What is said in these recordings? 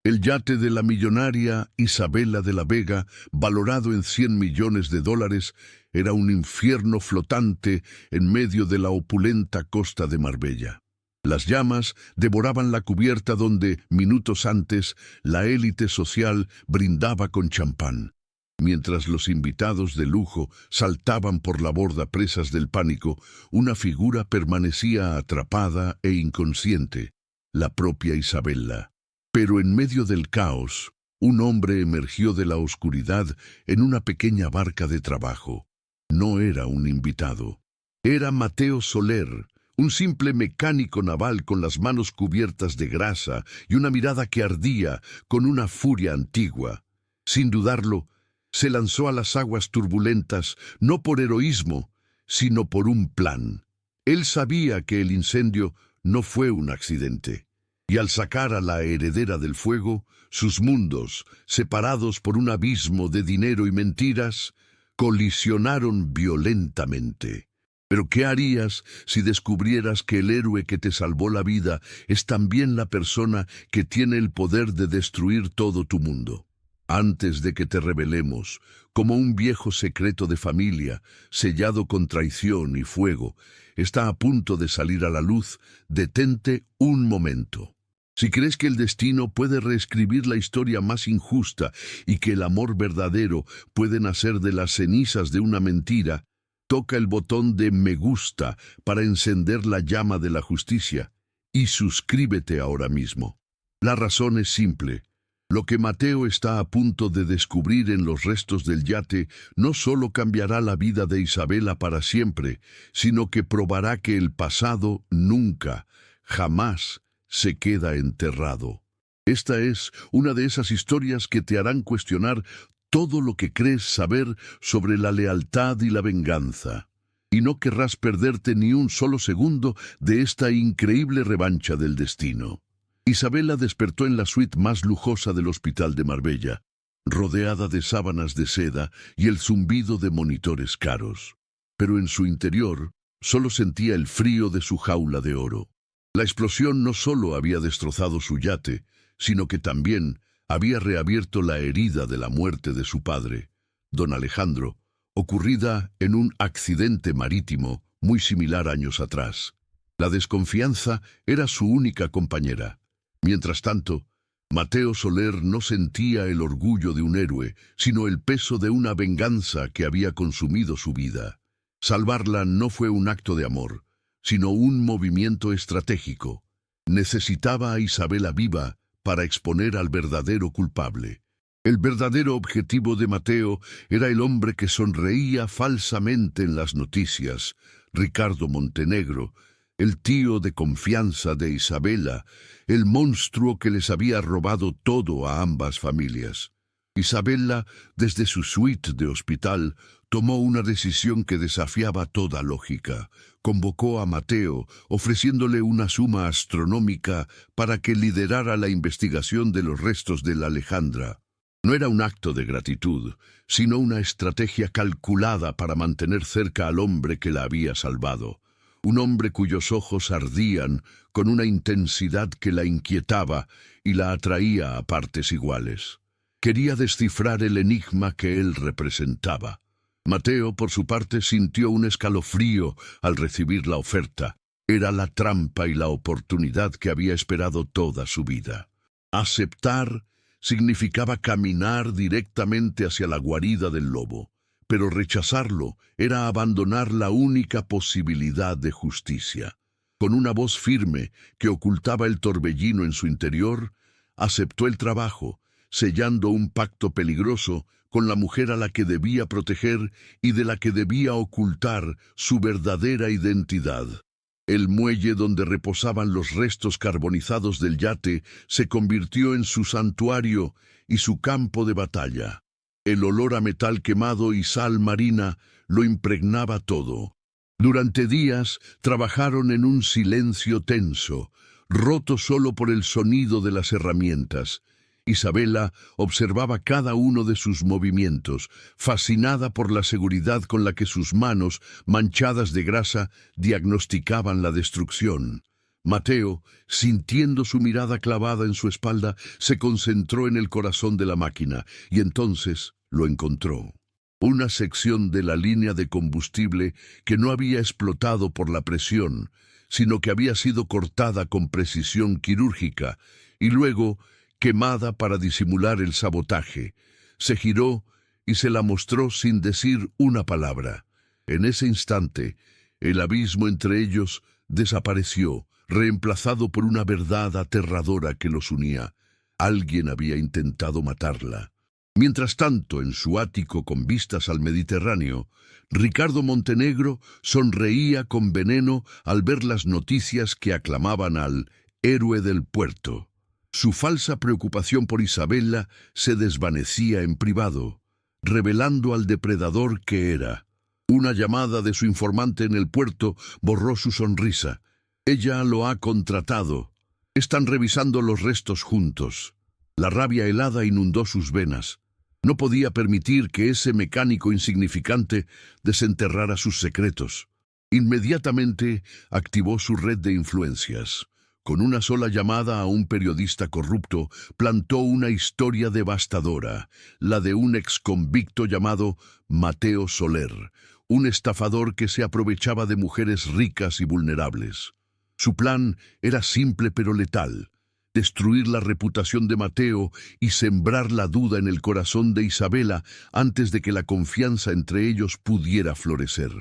El yate de la millonaria Isabela de la Vega, valorado en $100 millones, era un infierno flotante en medio de la opulenta costa de Marbella. Las llamas devoraban la cubierta donde, minutos antes, la élite social brindaba con champán. Mientras los invitados de lujo saltaban por la borda presas del pánico, una figura permanecía atrapada e inconsciente, la propia Isabela. Pero en medio del caos, un hombre emergió de la oscuridad en una pequeña barca de trabajo. No era un invitado. Era Mateo Soler, un simple mecánico naval con las manos cubiertas de grasa y una mirada que ardía con una furia antigua. Sin dudarlo, se lanzó a las aguas turbulentas, no por heroísmo, sino por un plan. Él sabía que el incendio no fue un accidente. Y al sacar a la heredera del fuego, sus mundos, separados por un abismo de dinero y mentiras, colisionaron violentamente. Pero ¿qué harías si descubrieras que el héroe que te salvó la vida es también la persona que tiene el poder de destruir todo tu mundo? Antes de que te revelemos, como un viejo secreto de familia, sellado con traición y fuego, está a punto de salir a la luz, detente un momento. Si crees que el destino puede reescribir la historia más injusta y que el amor verdadero puede nacer de las cenizas de una mentira, toca el botón de me gusta para encender la llama de la justicia y suscríbete ahora mismo. La razón es simple. Lo que Mateo está a punto de descubrir en los restos del yate no solo cambiará la vida de Isabela para siempre, sino que probará que el pasado nunca, jamás, se queda enterrado. Esta es una de esas historias que te harán cuestionar todo lo que crees saber sobre la lealtad y la venganza. Y no querrás perderte ni un solo segundo de esta increíble revancha del destino. Isabela despertó en la suite más lujosa del hospital de Marbella, rodeada de sábanas de seda y el zumbido de monitores caros. Pero en su interior solo sentía el frío de su jaula de oro. La explosión no solo había destrozado su yate, sino que también había reabierto la herida de la muerte de su padre, don Alejandro, ocurrida en un accidente marítimo muy similar años atrás. La desconfianza era su única compañera. Mientras tanto, Mateo Soler no sentía el orgullo de un héroe, sino el peso de una venganza que había consumido su vida. Salvarla no fue un acto de amor, sino un movimiento estratégico. Necesitaba a Isabela viva para exponer al verdadero culpable. El verdadero objetivo de Mateo era el hombre que sonreía falsamente en las noticias, Ricardo Montenegro, el tío de confianza de Isabela, el monstruo que les había robado todo a ambas familias. Isabela, desde su suite de hospital, tomó una decisión que desafiaba toda lógica. Convocó a Mateo, ofreciéndole una suma astronómica para que liderara la investigación de los restos de la Alejandra. No era un acto de gratitud, sino una estrategia calculada para mantener cerca al hombre que la había salvado. Un hombre cuyos ojos ardían con una intensidad que la inquietaba y la atraía a partes iguales. Quería descifrar el enigma que él representaba. Mateo, por su parte, sintió un escalofrío al recibir la oferta. Era la trampa y la oportunidad que había esperado toda su vida. Aceptar significaba caminar directamente hacia la guarida del lobo, pero rechazarlo era abandonar la única posibilidad de justicia. Con una voz firme que ocultaba el torbellino en su interior, aceptó el trabajo, sellando un pacto peligroso con la mujer a la que debía proteger y de la que debía ocultar su verdadera identidad. El muelle donde reposaban los restos carbonizados del yate se convirtió en su santuario y su campo de batalla. El olor a metal quemado y sal marina lo impregnaba todo. Durante días trabajaron en un silencio tenso, roto solo por el sonido de las herramientas. Isabela observaba cada uno de sus movimientos, fascinada por la seguridad con la que sus manos, manchadas de grasa, diagnosticaban la destrucción. Mateo, sintiendo su mirada clavada en su espalda, se concentró en el corazón de la máquina y entonces lo encontró. Una sección de la línea de combustible que no había explotado por la presión, sino que había sido cortada con precisión quirúrgica y luego quemada para disimular el sabotaje. Se giró y se la mostró sin decir una palabra. En ese instante, el abismo entre ellos desapareció, reemplazado por una verdad aterradora que los unía. Alguien había intentado matarla. Mientras tanto, en su ático con vistas al Mediterráneo, Ricardo Montenegro sonreía con veneno al ver las noticias que aclamaban al héroe del puerto. Su falsa preocupación por Isabela se desvanecía en privado, revelando al depredador que era. Una llamada de su informante en el puerto borró su sonrisa. Ella lo ha contratado. Están revisando los restos juntos. La rabia helada inundó sus venas. No podía permitir que ese mecánico insignificante desenterrara sus secretos. Inmediatamente activó su red de influencias. Con una sola llamada a un periodista corrupto, plantó una historia devastadora, la de un exconvicto llamado Mateo Soler, un estafador que se aprovechaba de mujeres ricas y vulnerables. Su plan era simple pero letal: destruir la reputación de Mateo y sembrar la duda en el corazón de Isabela antes de que la confianza entre ellos pudiera florecer.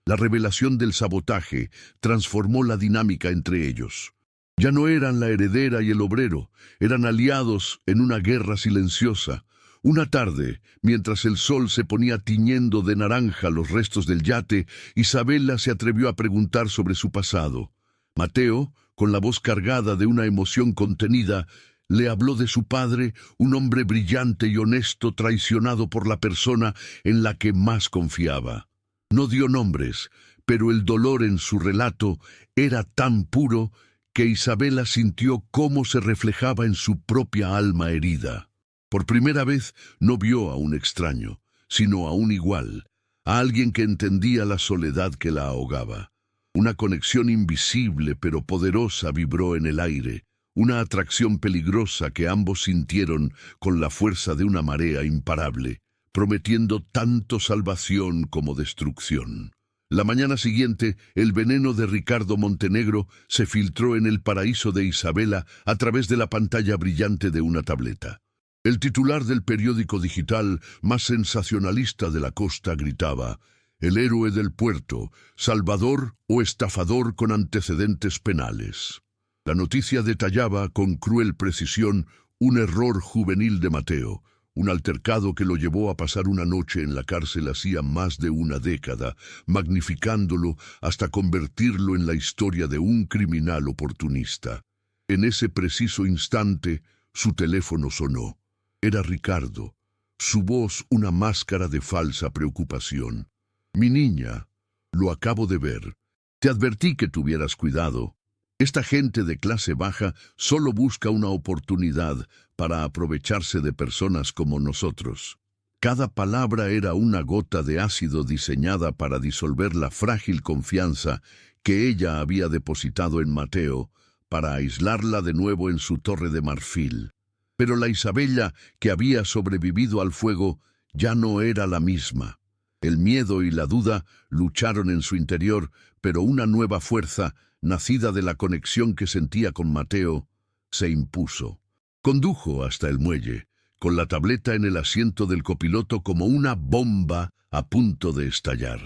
La revelación del sabotaje transformó la dinámica entre ellos. Ya no eran la heredera y el obrero, eran aliados en una guerra silenciosa. Una tarde, mientras el sol se ponía tiñendo de naranja los restos del yate, Isabela se atrevió a preguntar sobre su pasado. Mateo, con la voz cargada de una emoción contenida, le habló de su padre, un hombre brillante y honesto traicionado por la persona en la que más confiaba. No dio nombres, pero el dolor en su relato era tan puro que Isabela sintió cómo se reflejaba en su propia alma herida. Por primera vez no vio a un extraño, sino a un igual, a alguien que entendía la soledad que la ahogaba. Una conexión invisible pero poderosa vibró en el aire, una atracción peligrosa que ambos sintieron con la fuerza de una marea imparable, prometiendo tanto salvación como destrucción. La mañana siguiente, el veneno de Ricardo Montenegro se filtró en el paraíso de Isabela a través de la pantalla brillante de una tableta. El titular del periódico digital más sensacionalista de la costa gritaba: «El héroe del puerto, salvador o estafador con antecedentes penales». La noticia detallaba con cruel precisión un error juvenil de Mateo, un altercado que lo llevó a pasar una noche en la cárcel hacía más de una década, magnificándolo hasta convertirlo en la historia de un criminal oportunista. En ese preciso instante, su teléfono sonó. Era Ricardo, su voz una máscara de falsa preocupación. «Mi niña, lo acabo de ver. Te advertí que tuvieras cuidado. Esta gente de clase baja solo busca una oportunidad para aprovecharse de personas como nosotros». Cada palabra era una gota de ácido diseñada para disolver la frágil confianza que ella había depositado en Mateo, para aislarla de nuevo en su torre de marfil. Pero la Isabela que había sobrevivido al fuego ya no era la misma. El miedo y la duda lucharon en su interior, pero una nueva fuerza, nacida de la conexión que sentía con Mateo, se impuso. Condujo hasta el muelle, con la tableta en el asiento del copiloto como una bomba a punto de estallar.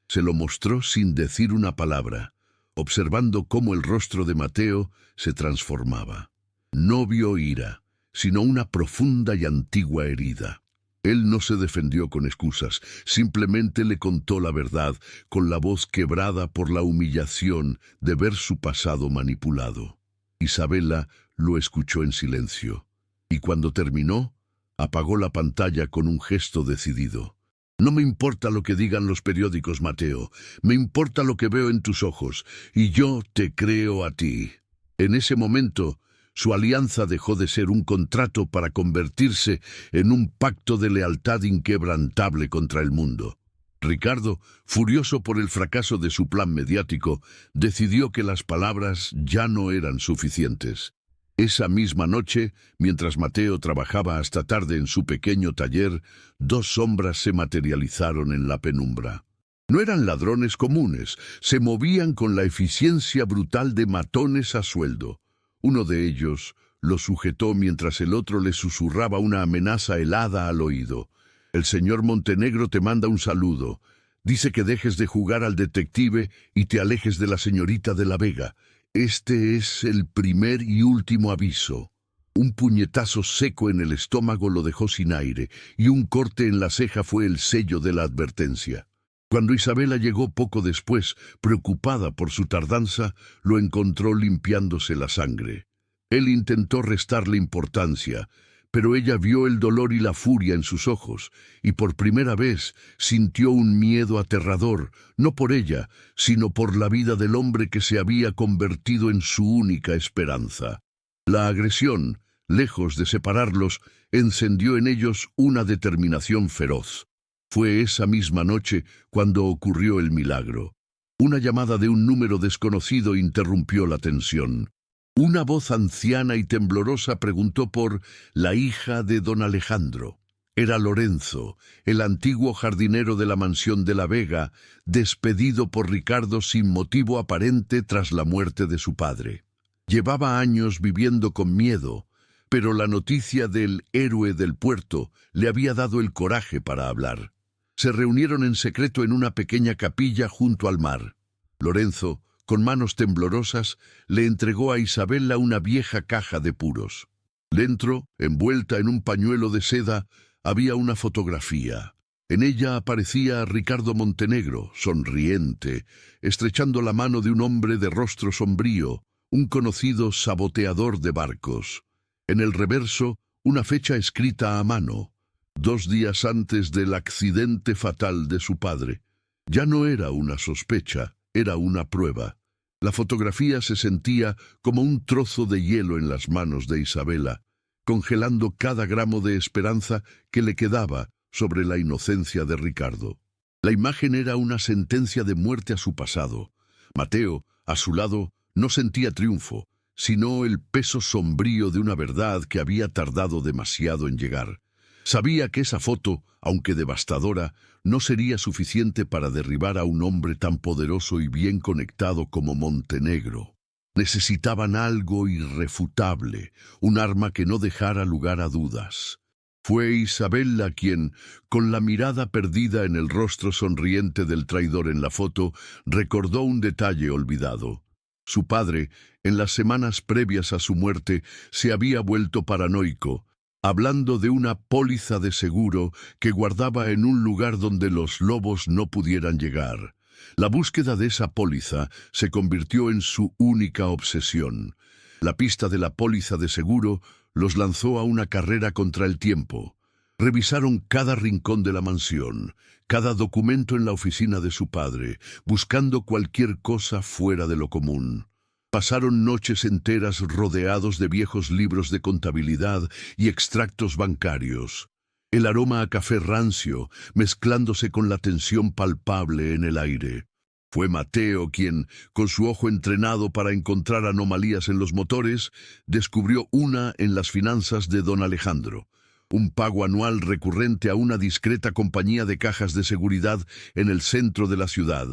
Se lo mostró sin decir una palabra, observando cómo el rostro de Mateo se transformaba. No vio ira, sino una profunda y antigua herida. Él no se defendió con excusas, simplemente le contó la verdad, con la voz quebrada por la humillación de ver su pasado manipulado. Isabela lo escuchó en silencio, y cuando terminó, apagó la pantalla con un gesto decidido. «No me importa lo que digan los periódicos, Mateo, me importa lo que veo en tus ojos, y yo te creo a ti». En ese momento, su alianza dejó de ser un contrato para convertirse en un pacto de lealtad inquebrantable contra el mundo. Ricardo, furioso por el fracaso de su plan mediático, decidió que las palabras ya no eran suficientes. Esa misma noche, mientras Mateo trabajaba hasta tarde en su pequeño taller, dos sombras se materializaron en la penumbra. No eran ladrones comunes, se movían con la eficiencia brutal de matones a sueldo. Uno de ellos lo sujetó mientras el otro le susurraba una amenaza helada al oído. «El señor Montenegro te manda un saludo. Dice que dejes de jugar al detective y te alejes de la señorita de la Vega. Este es el primer y último aviso». Un puñetazo seco en el estómago lo dejó sin aire, y un corte en la ceja fue el sello de la advertencia. Cuando Isabela llegó poco después, preocupada por su tardanza, lo encontró limpiándose la sangre. Él intentó restarle importancia, pero ella vio el dolor y la furia en sus ojos, y por primera vez sintió un miedo aterrador, no por ella, sino por la vida del hombre que se había convertido en su única esperanza. La agresión, lejos de separarlos, encendió en ellos una determinación feroz. Fue esa misma noche cuando ocurrió el milagro. Una llamada de un número desconocido interrumpió la tensión. Una voz anciana y temblorosa preguntó por la hija de don Alejandro. Era Lorenzo, el antiguo jardinero de la mansión de la Vega, despedido por Ricardo sin motivo aparente tras la muerte de su padre. Llevaba años viviendo con miedo, pero la noticia del héroe del puerto le había dado el coraje para hablar. Se reunieron en secreto en una pequeña capilla junto al mar. Lorenzo, con manos temblorosas, le entregó a Isabela una vieja caja de puros. Dentro, envuelta en un pañuelo de seda, había una fotografía. En ella aparecía Ricardo Montenegro, sonriente, estrechando la mano de un hombre de rostro sombrío, un conocido saboteador de barcos. En el reverso, una fecha escrita a mano, 2 días antes del accidente fatal de su padre. Ya no era una sospecha, era una prueba. La fotografía se sentía como un trozo de hielo en las manos de Isabela, congelando cada gramo de esperanza que le quedaba sobre la inocencia de Ricardo. La imagen era una sentencia de muerte a su pasado. Mateo, a su lado, no sentía triunfo, sino el peso sombrío de una verdad que había tardado demasiado en llegar. Sabía que esa foto, aunque devastadora, no sería suficiente para derribar a un hombre tan poderoso y bien conectado como Montenegro. Necesitaban algo irrefutable, un arma que no dejara lugar a dudas. Fue Isabela quien, con la mirada perdida en el rostro sonriente del traidor en la foto, recordó un detalle olvidado. Su padre, en las semanas previas a su muerte, se había vuelto paranoico, hablando de una póliza de seguro que guardaba en un lugar donde los lobos no pudieran llegar. La búsqueda de esa póliza se convirtió en su única obsesión. La pista de la póliza de seguro los lanzó a una carrera contra el tiempo. Revisaron cada rincón de la mansión, cada documento en la oficina de su padre, buscando cualquier cosa fuera de lo común. Pasaron noches enteras rodeados de viejos libros de contabilidad y extractos bancarios. El aroma a café rancio, mezclándose con la tensión palpable en el aire. Fue Mateo quien, con su ojo entrenado para encontrar anomalías en los motores, descubrió una en las finanzas de don Alejandro. Un pago anual recurrente a una discreta compañía de cajas de seguridad en el centro de la ciudad.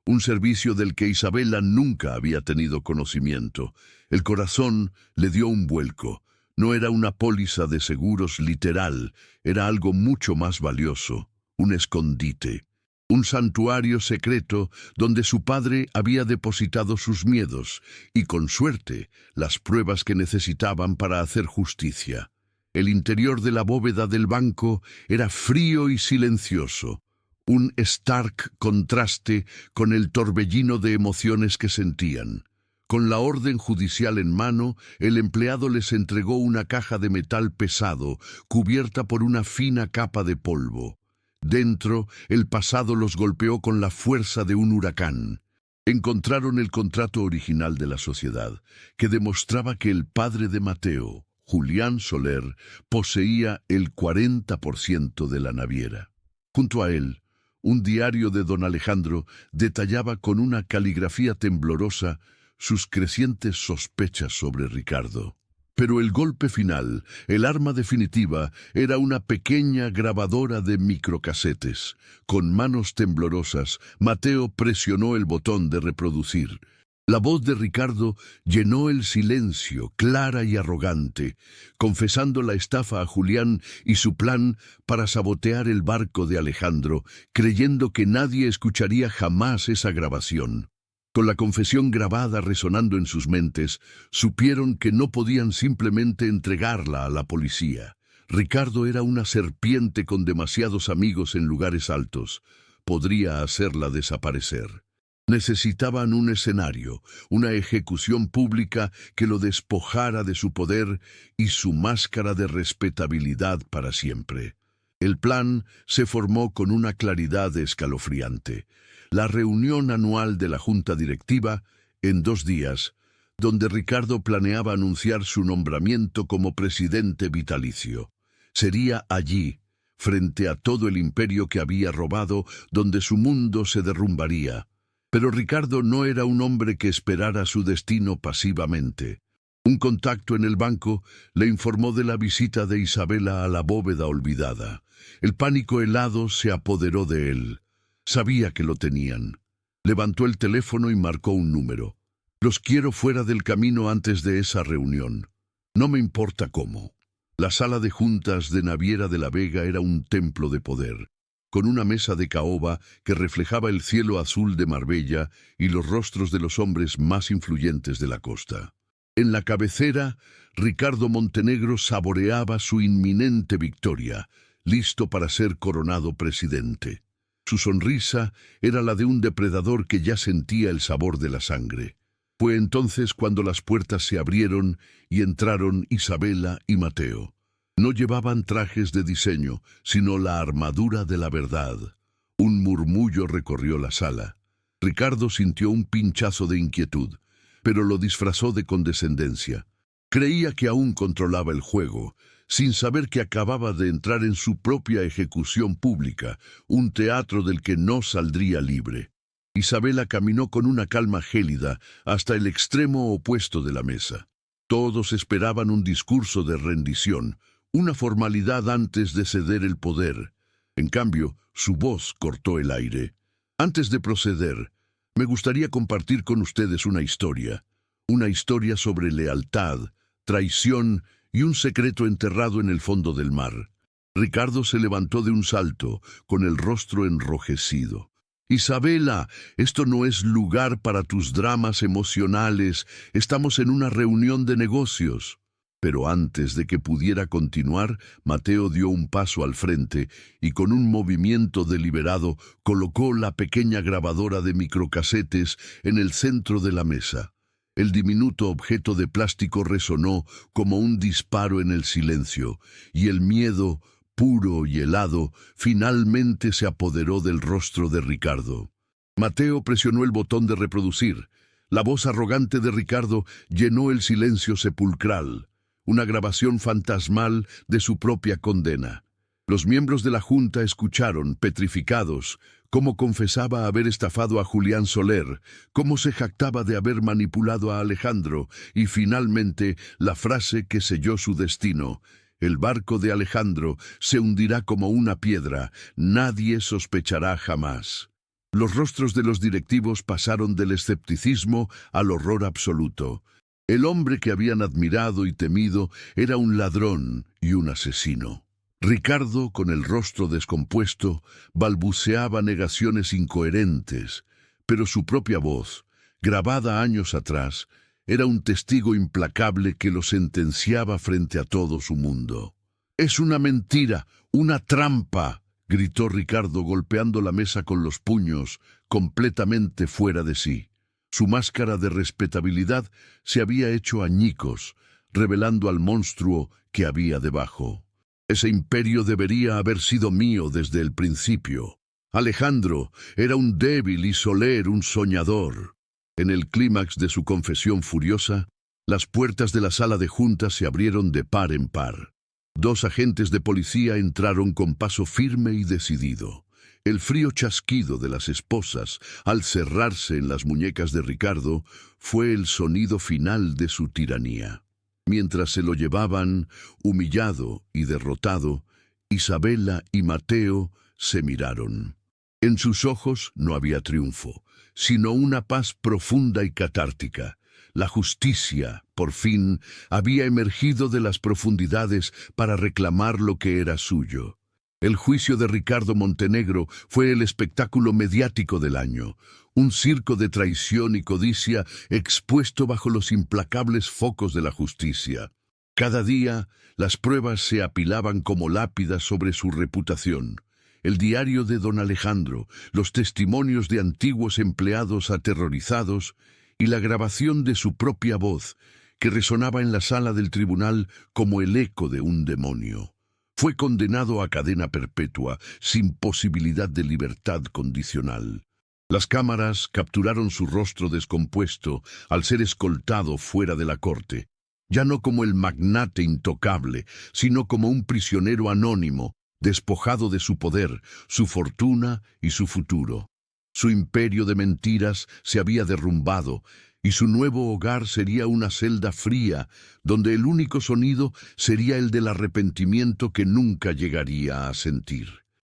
Un servicio del que Isabela nunca había tenido conocimiento. El corazón le dio un vuelco. No era una póliza de seguros literal, era algo mucho más valioso, un escondite. Un santuario secreto donde su padre había depositado sus miedos y, con suerte, las pruebas que necesitaban para hacer justicia. El interior de la bóveda del banco era frío y silencioso. Un stark contraste con el torbellino de emociones que sentían. Con la orden judicial en mano, el empleado les entregó una caja de metal pesado, cubierta por una fina capa de polvo. Dentro, el pasado los golpeó con la fuerza de un huracán. Encontraron el contrato original de la sociedad, que demostraba que el padre de Mateo, Julián Soler, poseía el 40% de la naviera. Junto a él, Un diario de don Alejandro detallaba con una caligrafía temblorosa sus crecientes sospechas sobre Ricardo. Pero el golpe final, el arma definitiva, era una pequeña grabadora de microcasetes. Con manos temblorosas, Mateo presionó el botón de reproducir. La voz de Ricardo llenó el silencio, clara y arrogante, confesando la estafa a Julián y su plan para sabotear el barco de Alejandro, creyendo que nadie escucharía jamás esa grabación. Con la confesión grabada resonando en sus mentes, supieron que no podían simplemente entregarla a la policía. Ricardo era una serpiente con demasiados amigos en lugares altos. Podría hacerla desaparecer. Necesitaban un escenario, una ejecución pública que lo despojara de su poder y su máscara de respetabilidad para siempre. El plan se formó con una claridad escalofriante. La reunión anual de la Junta Directiva, en 2 días, donde Ricardo planeaba anunciar su nombramiento como presidente vitalicio. Sería allí, frente a todo el imperio que había robado, donde su mundo se derrumbaría. Pero Ricardo no era un hombre que esperara su destino pasivamente. Un contacto en el banco le informó de la visita de Isabela a la bóveda olvidada. El pánico helado se apoderó de él. Sabía que lo tenían. Levantó el teléfono y marcó un número. Los quiero fuera del camino antes de esa reunión. No me importa cómo. La sala de juntas de Naviera de la Vega era un templo de poder, con una mesa de caoba que reflejaba el cielo azul de Marbella y los rostros de los hombres más influyentes de la costa. En la cabecera, Ricardo Montenegro saboreaba su inminente victoria, listo para ser coronado presidente. Su sonrisa era la de un depredador que ya sentía el sabor de la sangre. Fue entonces cuando las puertas se abrieron y entraron Isabela y Mateo. No llevaban trajes de diseño, sino la armadura de la verdad. Un murmullo recorrió la sala. Ricardo sintió un pinchazo de inquietud, pero lo disfrazó de condescendencia. Creía que aún controlaba el juego, sin saber que acababa de entrar en su propia ejecución pública, un teatro del que no saldría libre. Isabela caminó con una calma gélida hasta el extremo opuesto de la mesa. Todos esperaban un discurso de rendición, una formalidad antes de ceder el poder. En cambio, su voz cortó el aire. Antes de proceder, me gustaría compartir con ustedes una historia sobre lealtad, traición y un secreto enterrado en el fondo del mar. Ricardo se levantó de un salto, con el rostro enrojecido. Isabela, esto no es lugar para tus dramas emocionales, estamos en una reunión de negocios. Pero antes de que pudiera continuar, Mateo dio un paso al frente y con un movimiento deliberado colocó la pequeña grabadora de microcasetes en el centro de la mesa. El diminuto objeto de plástico resonó como un disparo en el silencio, y el miedo, puro y helado, finalmente se apoderó del rostro de Ricardo. Mateo presionó el botón de reproducir. La voz arrogante de Ricardo llenó el silencio sepulcral, una grabación fantasmal de su propia condena. Los miembros de la Junta escucharon, petrificados, cómo confesaba haber estafado a Julián Soler, cómo se jactaba de haber manipulado a Alejandro, y finalmente la frase que selló su destino: el barco de Alejandro se hundirá como una piedra, nadie sospechará jamás. Los rostros de los directivos pasaron del escepticismo al horror absoluto. El hombre que habían admirado y temido era un ladrón y un asesino. Ricardo, con el rostro descompuesto, balbuceaba negaciones incoherentes, pero su propia voz, grabada años atrás, era un testigo implacable que lo sentenciaba frente a todo su mundo. «Es una mentira, una trampa», gritó Ricardo golpeando la mesa con los puños, completamente fuera de sí. Su máscara de respetabilidad se había hecho añicos, revelando al monstruo que había debajo. Ese imperio debería haber sido mío desde el principio. Alejandro era un débil y Soler un soñador. En el clímax de su confesión furiosa, las puertas de la sala de juntas se abrieron de par en par. 2 agentes de policía entraron con paso firme y decidido. El frío chasquido de las esposas al cerrarse en las muñecas de Ricardo fue el sonido final de su tiranía. Mientras se lo llevaban, humillado y derrotado, Isabela y Mateo se miraron. En sus ojos no había triunfo, sino una paz profunda y catártica. La justicia, por fin, había emergido de las profundidades para reclamar lo que era suyo. El juicio de Ricardo Montenegro fue el espectáculo mediático del año, un circo de traición y codicia expuesto bajo los implacables focos de la justicia. Cada día, las pruebas se apilaban como lápidas sobre su reputación. El diario de don Alejandro, los testimonios de antiguos empleados aterrorizados y la grabación de su propia voz, que resonaba en la sala del tribunal como el eco de un demonio. Fue condenado a cadena perpetua, sin posibilidad de libertad condicional. Las cámaras capturaron su rostro descompuesto al ser escoltado fuera de la corte, ya no como el magnate intocable, sino como un prisionero anónimo, despojado de su poder, su fortuna y su futuro. Su imperio de mentiras se había derrumbado, y su nuevo hogar sería una celda fría, donde el único sonido sería el del arrepentimiento que nunca llegaría a sentir.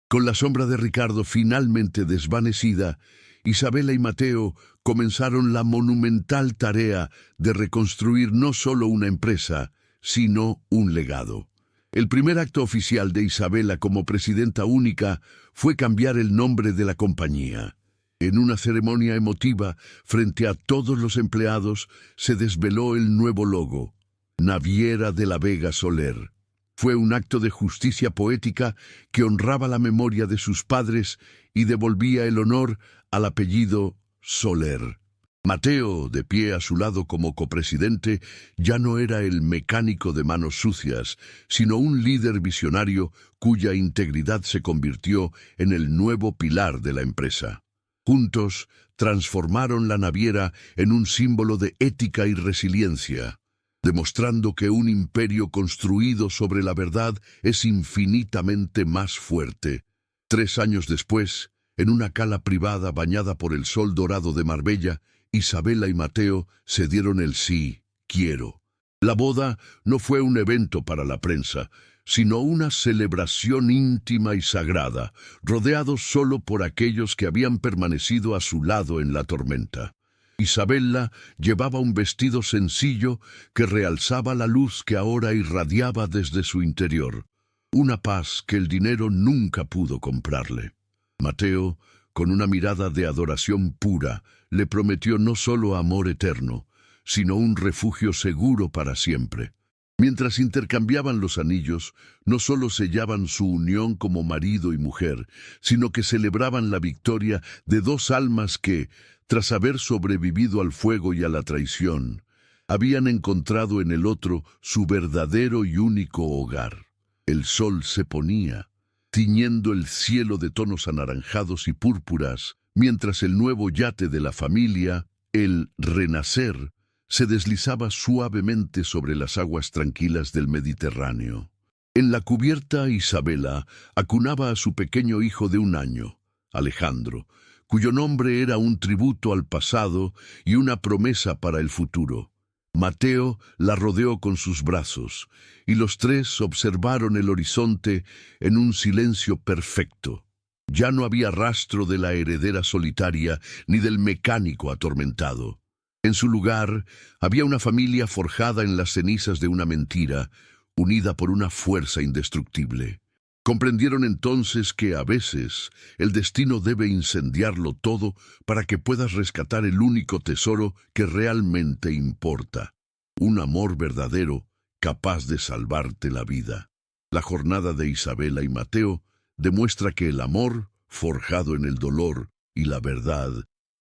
Con la sombra de Ricardo finalmente desvanecida, Isabela y Mateo comenzaron la monumental tarea de reconstruir no solo una empresa, sino un legado. El primer acto oficial de Isabela como presidenta única fue cambiar el nombre de la compañía. En una ceremonia emotiva, frente a todos los empleados, se desveló el nuevo logo, Naviera de la Vega Soler. Fue un acto de justicia poética que honraba la memoria de sus padres y devolvía el honor al apellido Soler. Mateo, de pie a su lado como copresidente, ya no era el mecánico de manos sucias, sino un líder visionario cuya integridad se convirtió en el nuevo pilar de la empresa. Juntos transformaron la naviera en un símbolo de ética y resiliencia, demostrando que un imperio construido sobre la verdad es infinitamente más fuerte. 3 años después, en una cala privada bañada por el sol dorado de Marbella, Isabela y Mateo se dieron el sí, quiero. La boda no fue un evento para la prensa, sino una celebración íntima y sagrada, rodeados solo por aquellos que habían permanecido a su lado en la tormenta. Isabela llevaba un vestido sencillo que realzaba la luz que ahora irradiaba desde su interior, una paz que el dinero nunca pudo comprarle. Mateo, con una mirada de adoración pura, le prometió no solo amor eterno, sino un refugio seguro para siempre. Mientras intercambiaban los anillos, no solo sellaban su unión como marido y mujer, sino que celebraban la victoria de 2 almas que, tras haber sobrevivido al fuego y a la traición, habían encontrado en el otro su verdadero y único hogar. El sol se ponía, tiñendo el cielo de tonos anaranjados y púrpuras, mientras el nuevo yate de la familia, el Renacer, se deslizaba suavemente sobre las aguas tranquilas del Mediterráneo. En la cubierta, Isabela acunaba a su pequeño hijo de 1 año, Alejandro, cuyo nombre era un tributo al pasado y una promesa para el futuro. Mateo la rodeó con sus brazos, y los 3 observaron el horizonte en un silencio perfecto. Ya no había rastro de la heredera solitaria ni del mecánico atormentado. En su lugar, había una familia forjada en las cenizas de una mentira, unida por una fuerza indestructible. Comprendieron entonces que a veces el destino debe incendiarlo todo para que puedas rescatar el único tesoro que realmente importa, un amor verdadero capaz de salvarte la vida. La jornada de Isabela y Mateo demuestra que el amor, forjado en el dolor y la verdad,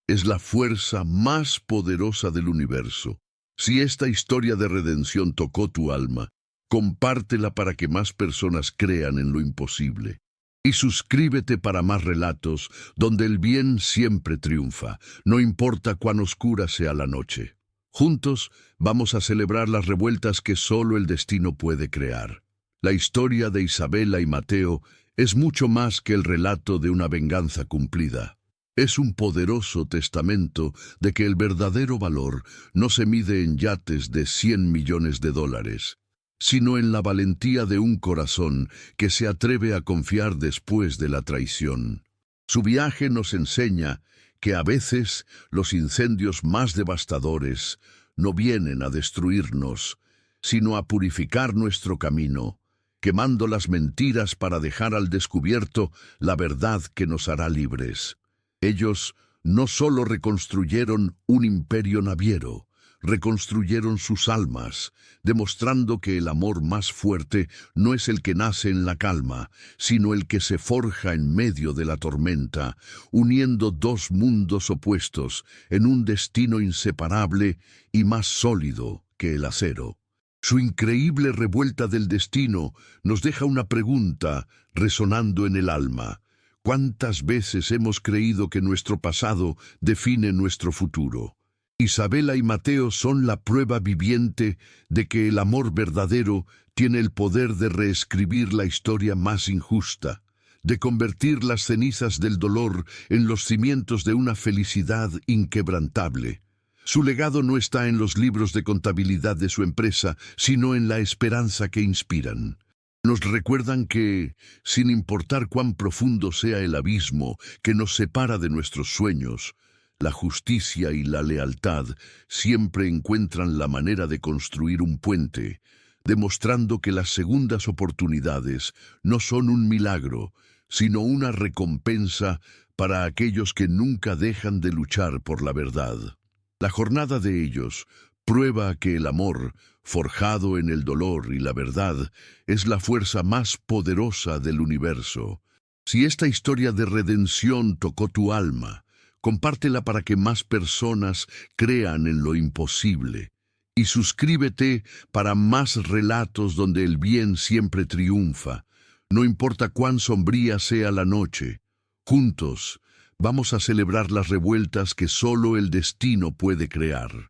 es la fuerza más poderosa del universo. Si esta historia de redención tocó tu alma, compártela para que más personas crean en lo imposible. Y suscríbete para más relatos donde el bien siempre triunfa, no importa cuán oscura sea la noche. Juntos vamos a celebrar las revueltas que solo el destino puede crear. La historia de Isabela y Mateo es mucho más que el relato de una venganza cumplida. Es un poderoso testamento de que el verdadero valor no se mide en yates de 100 millones de dólares, sino en la valentía de un corazón que se atreve a confiar después de la traición. Su viaje nos enseña que a veces los incendios más devastadores no vienen a destruirnos, sino a purificar nuestro camino, quemando las mentiras para dejar al descubierto la verdad que nos hará libres. Ellos no solo reconstruyeron un imperio naviero, reconstruyeron sus almas, demostrando que el amor más fuerte no es el que nace en la calma, sino el que se forja en medio de la tormenta, uniendo dos mundos opuestos en un destino inseparable y más sólido que el acero. Su increíble revuelta del destino nos deja una pregunta resonando en el alma. ¿Cuántas veces hemos creído que nuestro pasado define nuestro futuro? Isabela y Mateo son la prueba viviente de que el amor verdadero tiene el poder de reescribir la historia más injusta, de convertir las cenizas del dolor en los cimientos de una felicidad inquebrantable. Su legado no está en los libros de contabilidad de su empresa, sino en la esperanza que inspiran. Nos recuerdan que, sin importar cuán profundo sea el abismo que nos separa de nuestros sueños, la justicia y la lealtad siempre encuentran la manera de construir un puente, demostrando que las segundas oportunidades no son un milagro, sino una recompensa para aquellos que nunca dejan de luchar por la verdad. La jornada de ellos prueba que el amor, forjado en el dolor y la verdad, es la fuerza más poderosa del universo. Si esta historia de redención tocó tu alma, compártela para que más personas crean en lo imposible. Y suscríbete para más relatos donde el bien siempre triunfa. No importa cuán sombría sea la noche, juntos vamos a celebrar las revueltas que solo el destino puede crear.